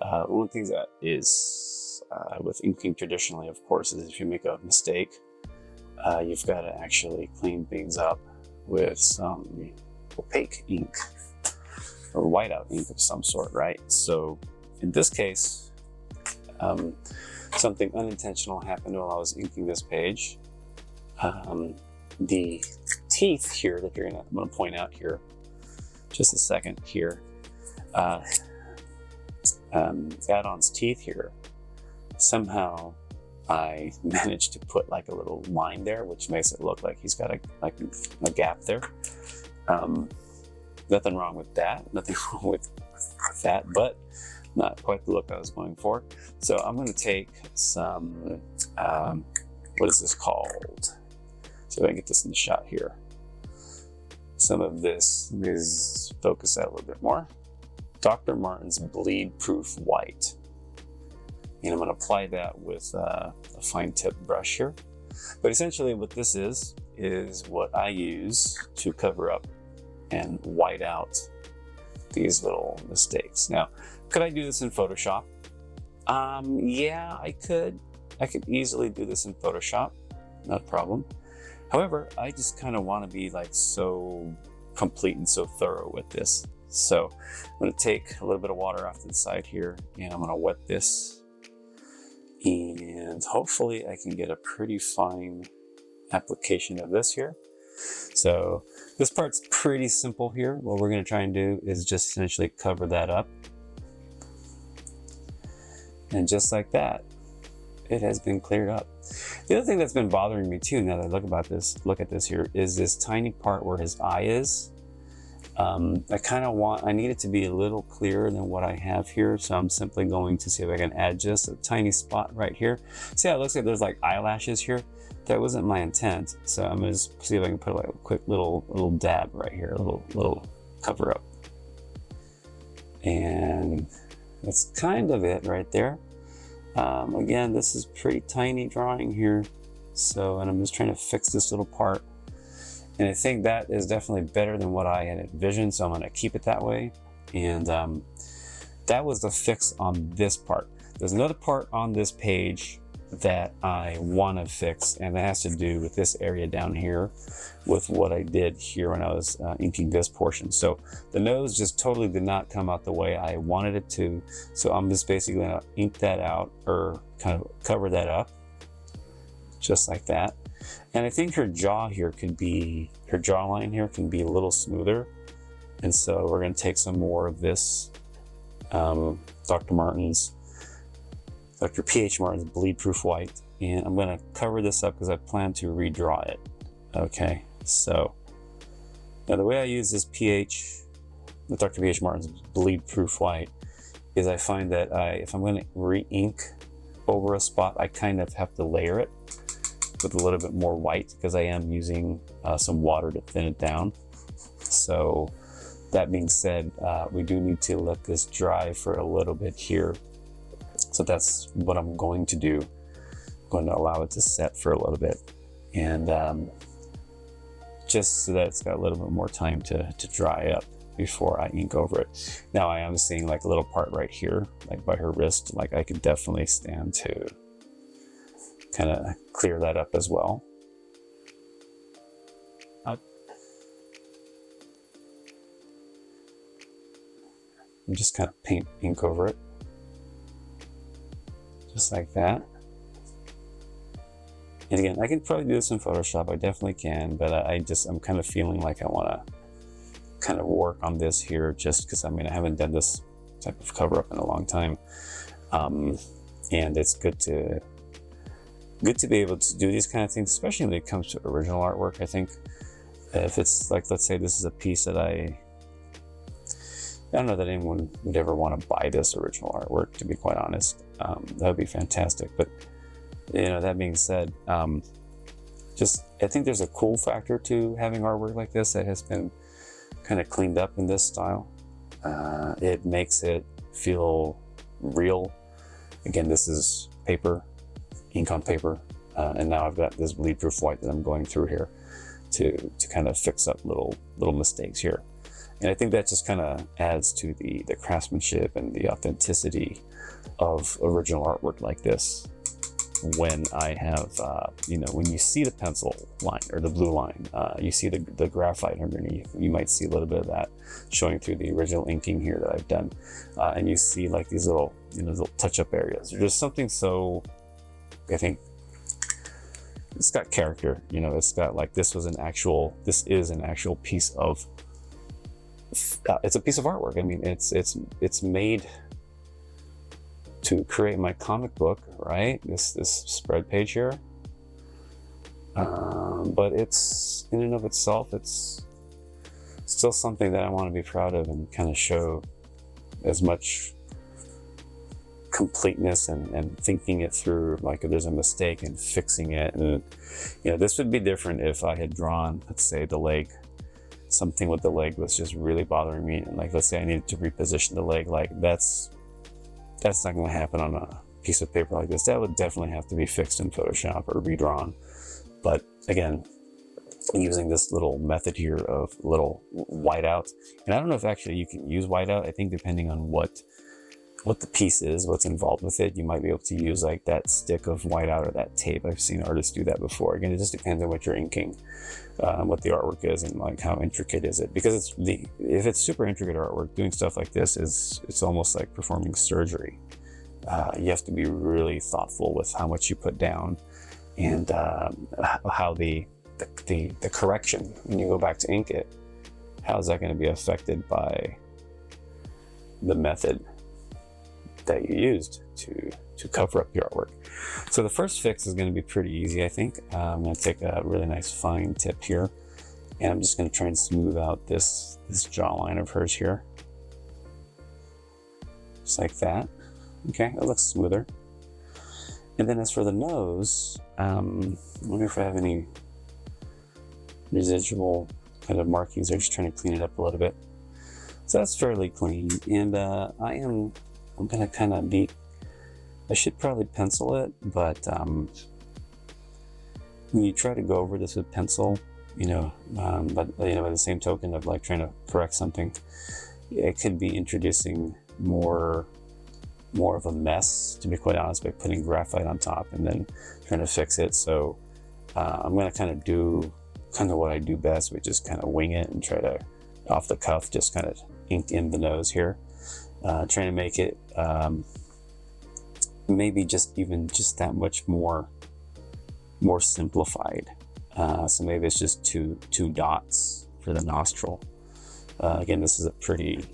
One thing that is with inking traditionally, of course, is if you make a mistake, you've got to actually clean things up with some opaque ink or whiteout ink of some sort, right? So in this case, something unintentional happened while I was inking this page. The teeth here that I'm going to point out here, just a second here. Add-on's teeth here, somehow I managed to put like a little line there, which makes it look like he's got a gap there. Nothing wrong with that, nothing wrong with that, but not quite the look I was going for. So I'm going to take some, what is this called? See if I can get this in the shot here. Some of this is, focus that a little bit more. Dr. Martin's Bleed Proof White. And I'm going to apply that with a fine tip brush here. But essentially what this is what I use to cover up and white out these little mistakes. Now, could I do this in Photoshop? Yeah, I could. I could easily do this in Photoshop, not a problem. However, I just kind of want to be like so complete and so thorough with this. So I'm going to take a little bit of water off to the side here, and I'm going to wet this, and hopefully I can get a pretty fine application of this here. So this part's pretty simple here. What we're going to try and do is just essentially cover that up, and just like that, it has been cleared up. The other thing that's been bothering me too, now that I look at this here, is this tiny part where his eye is. I need it to be a little clearer than what I have here. So I'm simply going to see if I can add just a tiny spot right here. See how it looks like there's like eyelashes here? That wasn't my intent. So I'm gonna just see if I can put like a quick little dab right here, a little cover up. And that's kind of it right there. Again, this is pretty tiny drawing here. So, and I'm just trying to fix this little part. And I think that is definitely better than what I had envisioned. So I'm going to keep it that way. And that was the fix on this part. There's another part on this page that I want to fix, and that has to do with this area down here with what I did here when I was inking this portion. So the nose just totally did not come out the way I wanted it to. So I'm just basically going to ink that out, or kind of cover that up just like that. And I think her jaw here could be, her jawline here can be a little smoother. And so we're going to take some more of this Dr. P.H. Martin's Bleed Proof White, and I'm going to cover this up because I plan to redraw it. Okay, so now the way I use this the Dr. P.H. Martin's Bleed Proof White, is I find that if I'm going to re-ink over a spot, I kind of have to layer it with a little bit more white because I am using some water to thin it down. So that being said, we do need to let this dry for a little bit here. So that's what I'm going to do. I'm going to allow it to set for a little bit, and just so that it's got a little bit more time to dry up before I ink over it. Now I am seeing like a little part right here, like by her wrist, like I could definitely stand to kind of clear that up as well. And just kind of paint ink over it. Just like that. And again, I can probably do this in Photoshop, I definitely can, but I'm kind of feeling like I want to kind of work on this here, just because I haven't done this type of cover up in a long time. And it's good to be able to do these kind of things, especially when it comes to original artwork. I think if it's like, let's say this is a piece that I don't know that anyone would ever want to buy this original artwork, to be quite honest. That would be fantastic. But, that being said, I think there's a cool factor to having artwork like this that has been kind of cleaned up in this style. It makes it feel real. Again, this is paper, ink on paper, and now I've got this bleed proof white that I'm going through here to kind of fix up little mistakes here. And I think that just kind of adds to the craftsmanship and the authenticity of original artwork like this. When I have, you know, when you see the pencil line or the blue line, you see the graphite underneath, you might see a little bit of that showing through the original inking here that I've done. And you see like these little, you know, little touch-up areas. There's something so, I think, it's got character, you know, it's got like, this is an actual piece of, it's a piece of artwork. I mean, it's made to create my comic book, right? This spread page here. But it's, in and of itself, it's still something that I want to be proud of and kind of show as much completeness and thinking it through, like if there's a mistake and fixing it. And, you know, this would be different if I had drawn, let's say, the leg. Something with the leg was just really bothering me. And like, let's say I needed to reposition the leg, like that's not going to happen on a piece of paper like this. That would definitely have to be fixed in Photoshop or redrawn. But again, using this little method here of little whiteout, and I don't know if actually you can use whiteout. I think depending on what the piece is, what's involved with it, you might be able to use like that stick of whiteout or that tape. I've seen artists do that before. Again, it just depends on what you're inking, what the artwork is, and like how intricate is it. Because if it's super intricate artwork, doing stuff like this it's almost like performing surgery. You have to be really thoughtful with how much you put down, and how the correction when you go back to ink it, how is that going to be affected by the method that you used to cover up your artwork. So the first fix is going to be pretty easy, I think. I'm going to take a really nice fine tip here, and I'm just going to try and smooth out this jawline of hers here, just like that. Okay, it looks smoother. And then as for the nose, I wonder if I have any residual kind of markings there, just trying to clean it up a little bit. So that's fairly clean, and I'm gonna kind of I should probably pencil it, but when you try to go over this with pencil, you know, but you know, by the same token of like trying to correct something, it could be introducing more of a mess, to be quite honest, by putting graphite on top and then trying to fix it. So I'm gonna kind of do what I do best, which is kind of wing it and try to, off the cuff, just kind of ink in the nose here. Trying to make it maybe just that much more simplified. So maybe it's just two dots for the nostril. Again, this is a pretty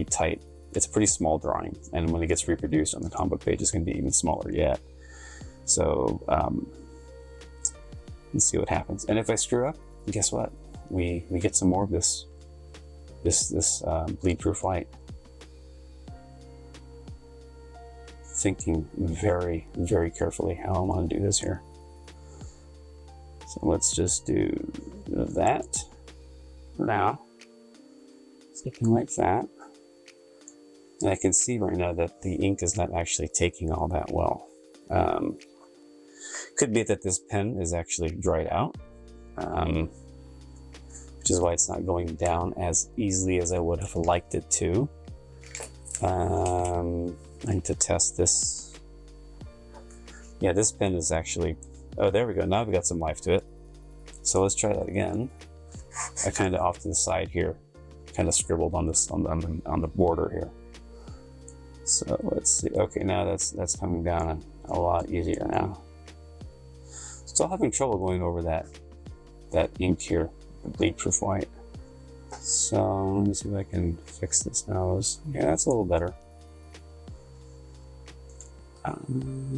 tight, it's a pretty small drawing, and when it gets reproduced on the comic book page, it's going to be even smaller yet. So let's see what happens. And if I screw up, guess what? We get some more of this bleed proof white. Thinking very, very carefully how I want to do this here. So let's just do that for now. Something like that. And I can see right now that the ink is not actually taking all that well. Could be that this pen is actually dried out, which is why it's not going down as easily as I would have liked it to. I need to test this. Yeah, this pen is actually, oh, there we go. Now we got some life to it. So let's try that again. I kind of off to the side here, kind of scribbled on this on the border here. So let's see. Okay, now that's coming down a lot easier now. Still having trouble going over that ink here, the bleed proof white. So let me see if I can fix this nose. Yeah, that's a little better.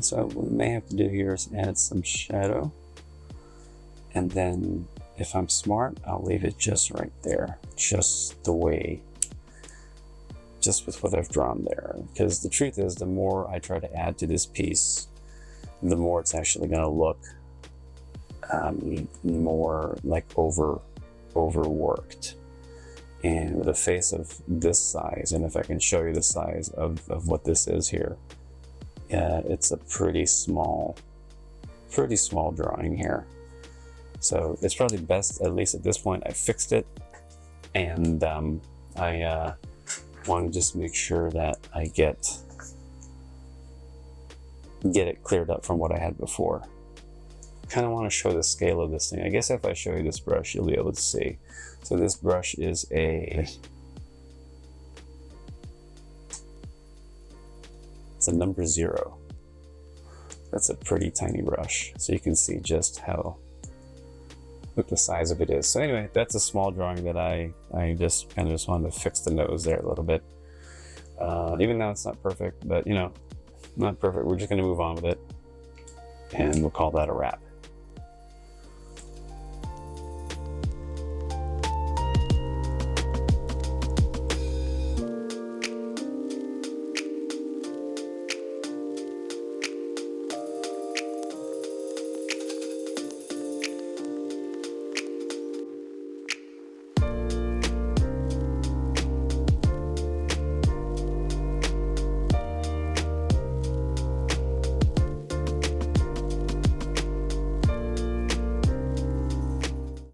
So what we may have to do here is add some shadow, and then if I'm smart, I'll leave it just right there, just the way, just with what I've drawn there. Because the truth is, the more I try to add to this piece, the more it's actually going to look more like overworked. And with a face of this size, and if I can show you the size of what this is here, it's a pretty small drawing here. So it's probably best, at least at this point, I fixed it, and I want to just make sure that I get it cleared up from what I had before. Kind of want to show the scale of this thing. I guess if I show you this brush, you'll be able to see. So this brush is it's a number 0. That's a pretty tiny brush. So you can see just how, what the size of it is. So anyway, that's a small drawing that I just kind of just wanted to fix the nose there a little bit. Even though it's not perfect, but you know, not perfect. We're just going to move on with it, and we'll call that a wrap.